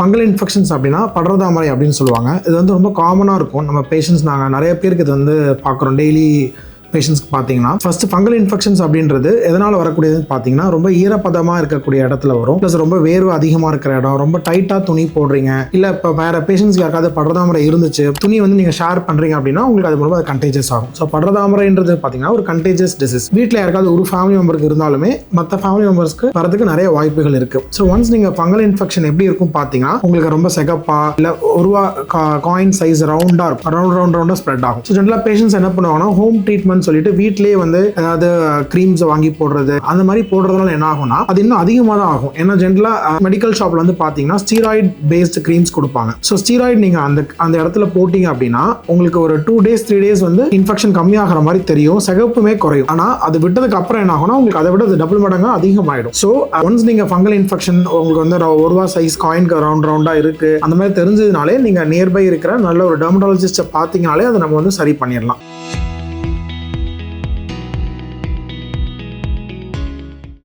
Fungal infections அப்படின்னா படர்தாமரை அப்படின்னு சொல்லுவாங்க. இது வந்து ரொம்ப காமனாக இருக்கும். நம்ம பேஷண்ட்ஸ் நாங்கள் நிறைய பேருக்கு இது வந்து பார்க்குறோம். டெய்லி பேஷண்ட்ஸ்க்கு பார்த்தீங்கன்னா ஃபர்ஸ்ட் ஃபங்கல் இன்ஃபெக்ஷன்ஸ் அப்படின்றது எதனால் வரக்கூடியதுன்னு பார்த்தீங்கன்னா ரொம்ப ஈரப்பதமாக இருக்கக்கூடிய இடத்துல வரும். ப்ளஸ் ரொம்ப வேர்வை அதிகமாக இருக்கிற இடம், ரொம்ப டைட்டாக துணி போடுறீங்க, இல்லை இப்போ வேறு பேஷண்ட்ஸ்க்கு யாருக்காவது படர்தாமரை இருந்துச்சு, துணி வந்து நீங்கள் ஷேர் பண்ணுறீங்க அப்படின்னா உங்களுக்கு அது மூலமாக அது கண்டேஜஸ் ஆகும். ஸோ படர்தாமரைன்றது பார்த்தீங்கன்னா ஒரு கண்டேஜஸ் டிசீஸ். வீட்டில் யாருக்காவது ஒரு ஃபேமிலி மெம்பருக்கு இருந்தாலுமே மற்ற ஃபேமிலி மெம்பர்ஸ்க்கு வரதுக்கு நிறைய வாய்ப்புகள் இருக்குது. ஸோ ஒன்ஸ் நீங்கள் ஃபங்கல் இன்ஃபெக்ஷன் எப்படி இருக்கும் பார்த்தீங்கன்னா உங்களுக்கு ரொம்ப செகப்பா இல்லை ஒரு காயின் சைஸ் ரவுண்டாக இருக்கும், ரவுண்டாக ஸ்ப்ரெட் ஆகும். ஸோ ஜென்ரலாக பேஷண்ட்ஸ் என்ன பண்ணுவாங்கன்னா ஹோம் ட்ரீட்மெண்ட் சொல்லிட்டு வீட்லயே வந்து அதாவது கிரீம்ஸ் வாங்கி போடுறது, அந்த மாதிரி போடுறதுனால என்ன ஆகும்னா அது இன்னும் அதிகமாக தான் ஆகும். ஏன்னா ஜென்ரலா மெடிக்கல் ஷாப்ல வந்து பாத்தீங்கன்னா ஸ்டீராய்டு பேஸ்ட் கிரீம்ஸ் கொடுப்பாங்க. ஸோ ஸ்டீராய்டு நீங்க அந்த இடத்துல போட்டீங்க அப்படின்னா உங்களுக்கு ஒரு 2 days 3 days வந்து இன்ஃபெக்ஷன் கம்மியாகிற மாதிரி தெரியும், சிகப்புமே குறையும். ஆனா அது விட்டதுக்கு அப்புறம் என்ன ஆகும்னா உங்களுக்கு அதை விட டபுள் மடங்கா அதிகமாயிடும். ஸோ ஒன்ஸ் நீங்க ஃபங்கல் இன்ஃபெக்ஷன் உங்களுக்கு வந்து ஒரு ரூபா சைஸ் காயின் ரவுண்டா இருக்கு அந்த மாதிரி தெரிஞ்சதுனாலே நீங்க நியர்பை இருக்கிற நல்ல ஒரு டெர்மடாலஜிஸ்ட பாத்தீங்கனாலே அதை நம்ம வந்து சரி பண்ணிடலாம்.